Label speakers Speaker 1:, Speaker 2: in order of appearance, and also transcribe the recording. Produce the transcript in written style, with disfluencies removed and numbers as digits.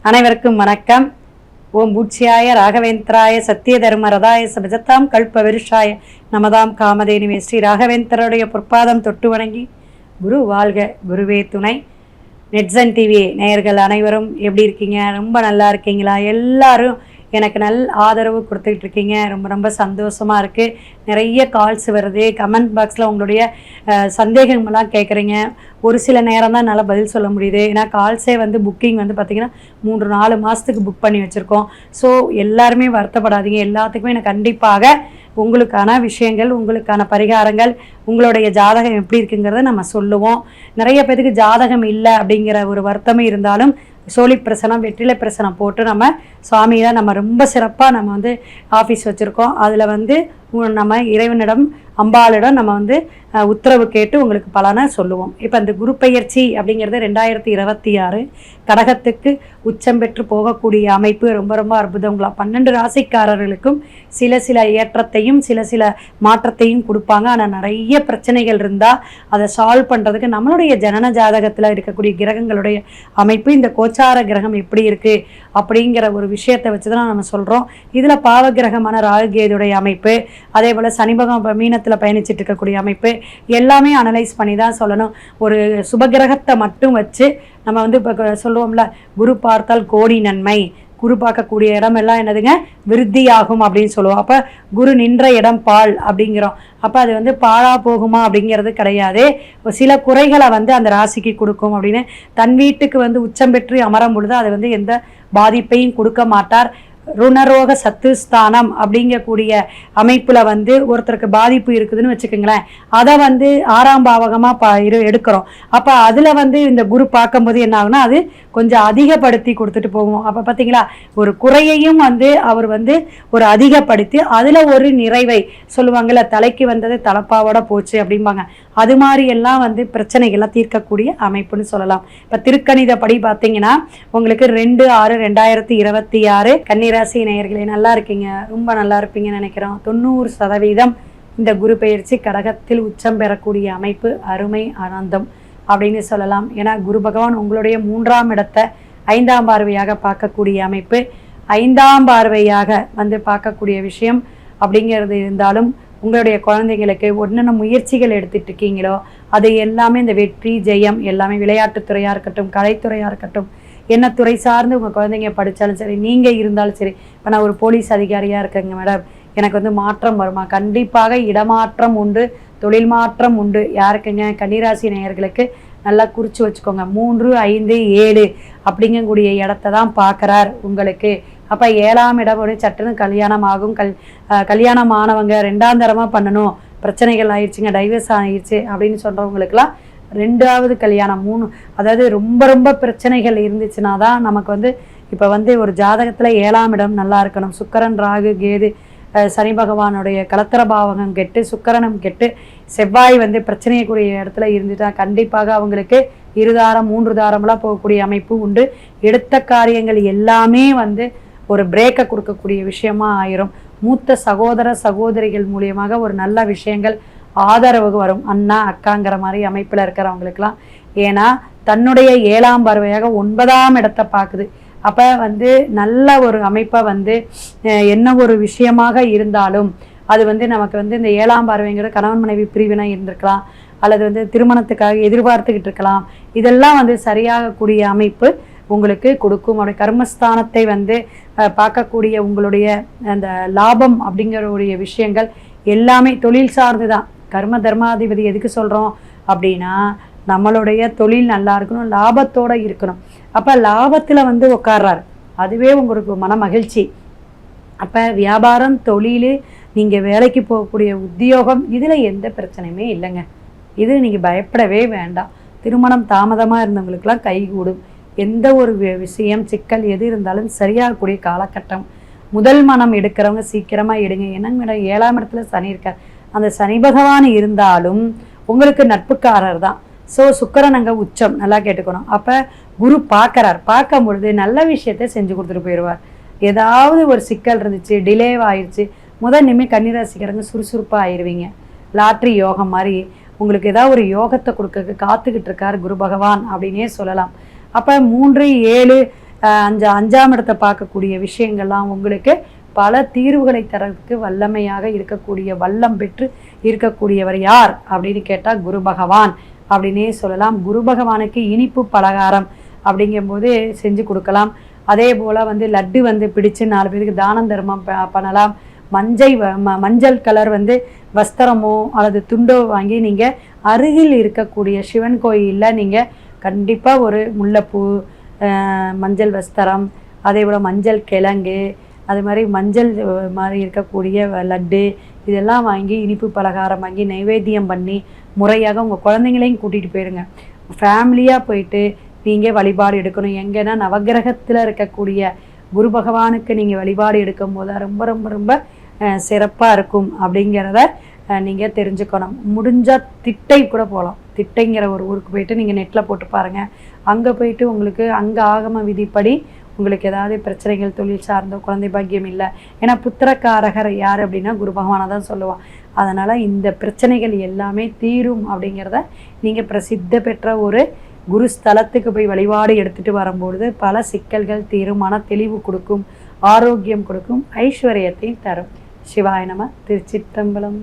Speaker 1: அனைவருக்கும் வணக்கம். ஓம் பூச்சியாய ராகவேந்திராய சத்திய தர்ம ரதாய சபஜத்தாம் கல்ப விருஷாய நமதாம் காமதேனுவே ஸ்ரீ ராகவேந்திரருடைய பொற்பாதம் தொட்டு வணங்கி குரு வாழ்க குருவே துணை. நெட்சன் டிவி நேயர்கள் அனைவரும் எப்படி இருக்கீங்க? ரொம்ப நல்லா இருக்கீங்களா? எல்லாரும் எனக்கு ஆதரவு கொடுத்துக்கிட்டு இருக்கீங்க. ரொம்ப ரொம்ப சந்தோஷமாக இருக்குது. நிறைய கால்ஸ் வருது. கமெண்ட் பாக்ஸில் உங்களுடைய சந்தேகங்கள்லாம் கேட்குறீங்க. ஒரு சில நேரம் தான் என்னால் பதில் சொல்ல முடியுது. ஏன்னா கால்ஸே புக்கிங் பார்த்திங்கன்னா 3-4 மாதத்துக்கு புக் பண்ணி வச்சுருக்கோம். ஸோ எல்லாருமே வருத்தப்படாதீங்க. எல்லாத்துக்குமே எனக்கு கண்டிப்பாக உங்களுக்கான விஷயங்கள், உங்களுக்கான பரிகாரங்கள், உங்களுடைய ஜாதகம் எப்படி இருக்குங்கிறத நம்ம சொல்லுவோம். நிறைய பேருக்கு ஜாதகம் இல்லை அப்படிங்கிற ஒரு வருத்தமே இருந்தாலும் சோழி பிரசனம், வெற்றிலை பிரசனம் போட்டு நம்ம சுவாமியை நம்ம ரொம்ப சிறப்பாக நம்ம ஆஃபீஸ் வச்சுருக்கோம். அதில் நம்ம இறைவனிடம், அம்பாளிடம் நம்ம உத்தரவு கேட்டு உங்களுக்கு பலனை சொல்லுவோம். இப்போ இந்த குரு பெயர்ச்சி அப்படிங்கிறது 2026 கடகத்துக்கு உச்சம் பெற்று போகக்கூடிய அமைப்பு ரொம்ப ரொம்ப அற்புதங்களா 12 ராசிக்காரர்களுக்கும் சில ஏற்றத்தையும் சில மாற்றத்தையும் கொடுப்பாங்க. ஆனால் நிறைய பிரச்சனைகள் இருந்தால் அதை சால்வ் பண்ணுறதுக்கு நம்மளுடைய ஜனன ஜாதகத்தில் இருக்கக்கூடிய கிரகங்களுடைய அமைப்பு, இந்த கோச்சார கிரகம் எப்படி இருக்குது அப்படிங்கிற ஒரு விஷயத்தை வச்சு தான் நம்ம சொல்கிறோம். இதில் பாவ கிரகமான ராகுகேதுடைய அமைப்பு, அதே போல் சனி பகவான் மீனத்தில் பயணிச்சுட்டு இருக்கக்கூடிய அமைப்பு எல்லாமே அனலைஸ் பண்ணி தான் சொல்லணும். ஒரு சுபகிரகத்தை மட்டும் வச்சு நம்ம இப்போ சொல்லுவோம்ல, குரு பார்த்தால் கோடி நன்மை, குரு பார்க்கக்கூடிய இடம் எல்லாம் என்னதுங்க, விருத்தியாகும் அப்படின்னு சொல்லுவோம். அப்போ குரு நின்ற இடம் பால் அப்படிங்கிறோம். அப்போ அது பாழா போகுமா அப்படிங்கிறது கிடையாது. சில குறைகளை அந்த ராசிக்கு கொடுக்கும் அப்படின்னு. தன் வீட்டுக்கு உச்சம் பெற்று அமரும் பொழுது அது எந்த பாதிப்பையும் கொடுக்க மாட்டார். ருணரோக சத்துஸ்தானம் அப்படிங்கக்கூடிய அமைப்பில் ஒருத்தருக்கு பாதிப்பு இருக்குதுன்னு வச்சுக்கோங்களேன். அதை 6ஆம் பாவகமாக எடுக்கிறோம். அப்போ அதில் இந்த குரு பார்க்கும்போது என்ன ஆகுனா அது கொஞ்சம் அதிகப்படுத்தி கொடுத்துட்டு போகும். அப்போ பார்த்தீங்களா, ஒரு குறையையும் அவர் ஒரு அதிகப்படுத்தி அதில் ஒரு நிறைவை சொல்லுவாங்கள்ல, தலைக்கு வந்தது தலப்பாவோட போச்சு அப்படிம்பாங்க. அது மாதிரி எல்லாம் பிரச்சனைகள்லாம் தீர்க்கக்கூடிய அமைப்புன்னு சொல்லலாம். இப்போ திருக்கணிதப்படி பார்த்தீங்கன்னா உங்களுக்கு 2/6/2026 கன்னிராசி நேயர்களே நல்லா இருக்கீங்க, ரொம்ப நல்லா இருப்பீங்கன்னு நினைக்கிறோம். 90% இந்த குரு பெயர்ச்சி கடகத்தில் உச்சம் பெறக்கூடிய அமைப்பு அருமை ஆனந்தம் அப்படின்னு சொல்லலாம். ஏன்னா குரு பகவான் உங்களுடைய 3ஆம் இடத்தை 5ஆம் பார்வையாக பார்க்கக்கூடிய அமைப்பு, 5ஆம் பார்வையாக பார்க்கக்கூடிய விஷயம் அப்படிங்கிறது இருந்தாலும் உங்களுடைய குழந்தைங்களுக்கு என்னென்ன முயற்சிகள் எடுத்துட்டு இருக்கீங்களோ அது எல்லாமே இந்த வெற்றி ஜெயம் எல்லாமே விளையாட்டுத்துறையாக இருக்கட்டும், கலைத்துறையாக இருக்கட்டும், என்ன துறை சார்ந்து உங்கள் குழந்தைங்க படித்தாலும் சரி, நீங்கள் இருந்தாலும் சரி. இப்போ நான் ஒரு போலீஸ் அதிகாரியாக இருக்கேங்க மேடம், எனக்கு மாற்றம் வருமா? கண்டிப்பாக இடமாற்றம் உண்டு, தொழில் மாற்றம் உண்டு. யாருக்குங்க? கன்னிராசி நேயர்களுக்கு நல்லா குறித்து வச்சுக்கோங்க. 3, 5, 7 அப்படிங்கக்கூடிய இடத்த தான் பார்க்குறார் உங்களுக்கு. அப்போ 7ஆம் இடம் ஒரு சட்டுன்னு கல்யாணம் ஆகும். கல்யாணம் ஆனவங்க 2ஆம் தரமாக பண்ணணும், பிரச்சனைகள் ஆயிடுச்சுங்க, டைவர்ஸ் ஆயிடுச்சு அப்படின்னு சொல்கிறவங்களுக்குலாம் 2வது கல்யாணம், 3, அதாவது ரொம்ப ரொம்ப பிரச்சனைகள் இருந்துச்சுன்னா தான் நமக்கு இப்போ ஒரு ஜாதகத்தில் 7ஆம் இடம் நல்லா இருக்கணும். சுக்கிரன், ராகு, கேது, சனி பகவானுடைய கலத்திர பாவகம் கெட்டு, சுக்கிரனும் கெட்டு, செவ்வாய் பிரச்சனைக்குரிய இடத்துல இருந்துட்டா கண்டிப்பாக அவங்களுக்கு 2 தாரம் 3 தாரம்லாம் போகக்கூடிய அமைப்பு உண்டு. எடுத்த காரியங்கள் எல்லாமே ஒரு பிரேக்கை கொடுக்கக்கூடிய விஷயமா ஆயிரும். மூத்த சகோதர சகோதரிகள் மூலியமாக ஒரு நல்ல விஷயங்கள் ஆதரவு வரும். அண்ணா அக்காங்கிற மாதிரி அமைப்பில் இருக்கிறவங்களுக்கெல்லாம். ஏன்னா தன்னுடைய 7ஆம் பார்வையாக 9ஆம் இடத்தை பார்க்குது. அப்போ நல்ல ஒரு அமைப்பை என்ன ஒரு விஷயமாக இருந்தாலும் அது நமக்கு இந்த 7ஆம் பார்வைங்கிற கணவன் மனைவி பிரிவினை இருந்திருக்கலாம், அல்லது திருமணத்துக்காக எதிர்பார்த்துக்கிட்டு இருக்கலாம். இதெல்லாம் சரியாகக்கூடிய அமைப்பு உங்களுக்கு கொடுக்கும். அப்படி கர்மஸ்தானத்தை பார்க்கக்கூடிய உங்களுடைய அந்த லாபம் அப்படிங்கிற விஷயங்கள் எல்லாமே தொழில் சார்ந்து தான். கர்ம தர்மாதிபதி எதுக்கு சொல்கிறோம் அப்படின்னா, நம்மளுடைய தொழில் நல்லா இருக்கணும், லாபத்தோடு இருக்கணும். அப்போ லாபத்தில் உட்கார்றாரு, அதுவே உங்களுக்கு மன மகிழ்ச்சி. அப்போ வியாபாரம், தொழில், நீங்கள் வேலைக்கு போகக்கூடிய உத்தியோகம், இதில் எந்த பிரச்சனையுமே இல்லைங்க. இது நீங்கள் பயப்படவே வேண்டாம். திருமணம் தாமதமாக இருந்தவங்களுக்கெல்லாம் கைகூடும். எந்த ஒரு விஷயம், சிக்கல் எது இருந்தாலும் சரியாகக்கூடிய காலகட்டம். முதல் மனம் எடுக்கிறவங்க சீக்கிரமாக எடுங்க. என்னங்க மேடம் 7ஆம் இடத்துல சனி இருக்கார், அந்த சனி பகவான் இருந்தாலும் உங்களுக்கு நட்புக்காரர் தான். ஸோ சுக்கிரன் அங்கே உச்சம், நல்லா கேட்டுக்கணும். அப்போ குரு பார்க்குறார், பார்க்கும் பொழுது நல்ல விஷயத்தை செஞ்சு கொடுத்துட்டு போயிடுவார். ஏதாவது ஒரு சிக்கல் இருந்துச்சு, டிலே ஆயிடுச்சு, நிமிடம் கன்னிராசிக்காரங்க சுறுசுறுப்பாக ஆயிடுவீங்க. லாட்ரி யோகம் மாதிரி உங்களுக்கு ஏதாவது ஒரு யோகத்தை கொடுக்க காத்துக்கிட்டு இருக்கார் குரு பகவான் அப்படின்னே சொல்லலாம். அப்போ 3, 7 அஞ்சாம் இடத்தை பார்க்கக்கூடிய விஷயங்கள்லாம் உங்களுக்கு பல தீர்வுகளை தரதுக்கு வல்லமையாக இருக்கக்கூடிய வல்லம் பெற்று இருக்கக்கூடியவர் யார் அப்படின்னு கேட்டால் குரு பகவான் அப்படின்னே சொல்லலாம். குரு பகவானுக்கு இனிப்பு பலகாரம் அப்படிங்கும்போது செஞ்சு கொடுக்கலாம். அதே போல் லட்டு பிடிச்சு 4 பேருக்கு தானம் தர்மம் பண்ணலாம். மஞ்சள் கலர் வஸ்திரமோ அல்லது துண்டோ வாங்கி நீங்கள் அருகில் இருக்கக்கூடிய சிவன் கோயிலில் நீங்கள் கண்டிப்பாக ஒரு முல்லைப்பூ, மஞ்சள் வஸ்திரம், அதே போல் மஞ்சள் கிழங்கு, அது மாதிரி மஞ்சள் மாதிரி இருக்கக்கூடிய லட்டு இதெல்லாம் வாங்கி இனிப்பு பலகாரம் வாங்கி நைவேத்தியம் பண்ணி முறையாக உங்கள் குழந்தைங்களையும் கூட்டிகிட்டு போயிடுங்க. ஃபேமிலியாக போயிட்டு நீங்கள் வழிபாடு எடுக்கணும். எங்கன்னா நவகிரகத்தில் இருக்கக்கூடிய குரு பகவானுக்கு நீங்கள் வழிபாடு எடுக்கும் போது ரொம்ப ரொம்ப ரொம்ப சிறப்பாக இருக்கும் அப்படிங்கிறத நீங்கள் தெரிஞ்சுக்கணும். முடிஞ்சால் திட்டை கூட போகலாம். திட்டைங்கிற ஒரு ஊருக்கு போயிட்டு நீங்கள் நெட்டில் போட்டு பாருங்கள். அங்கே போயிட்டு உங்களுக்கு அங்கே ஆகம விதிப்படி உங்களுக்கு ஏதாவது பிரச்சனைகள், தொழில் சார்ந்த குழந்தை பாக்கியம் இல்லை, ஏன்னா புத்திரக்காரகர் யார் அப்படின்னா குரு பகவானை தான் சொல்லுவான். அதனால் இந்த பிரச்சனைகள் எல்லாமே தீரும் அப்படிங்கிறத நீங்கள் பிரசித்த பெற்ற ஒரு குரு ஸ்தலத்துக்கு போய் வழிபாடு எடுத்துகிட்டு வரும்பொழுது பல சிக்கல்கள் தீரும், மன தெளிவு கொடுக்கும், ஆரோக்கியம் கொடுக்கும், ஐஸ்வர்யத்தை தரும். சிவாய நம. திருச்சிற்றம்பலம்.